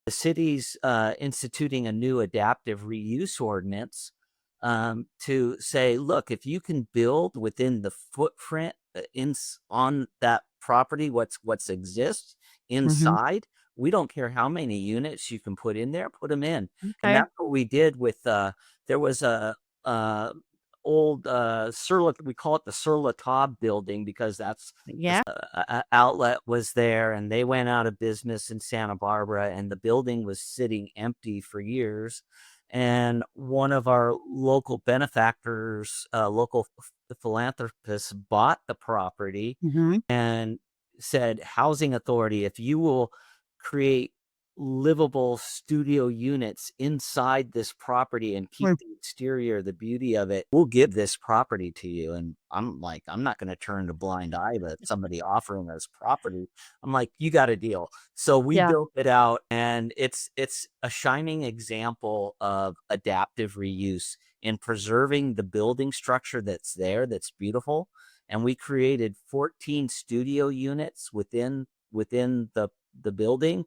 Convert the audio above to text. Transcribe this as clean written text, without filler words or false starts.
the city's instituting a new adaptive reuse ordinance to say, look, if you can build within the footprint on that property, what's exists Mhm. inside, we don't care how many units you can put in there, put them in. And Okay. that's what we did with there was a uh old we call it the Sur La Table building because that's the Yeah. outlet was there, and they went out of business in Santa Barbara, and the building was sitting empty for years. And one of our local benefactors, local philanthropists, bought the property Mhm. and said, "Housing authority, if you will create livable studio units inside this property and keep Well, the exterior, the beauty of it, we'll give this property to you." And I'm like, I'm not going to turn a blind eye to somebody offering us property. I'm like, you got a deal. So we yeah. built it out, and it's a shining example of adaptive reuse in preserving the building structure that's there, that's beautiful. And we created 14 studio units within the building,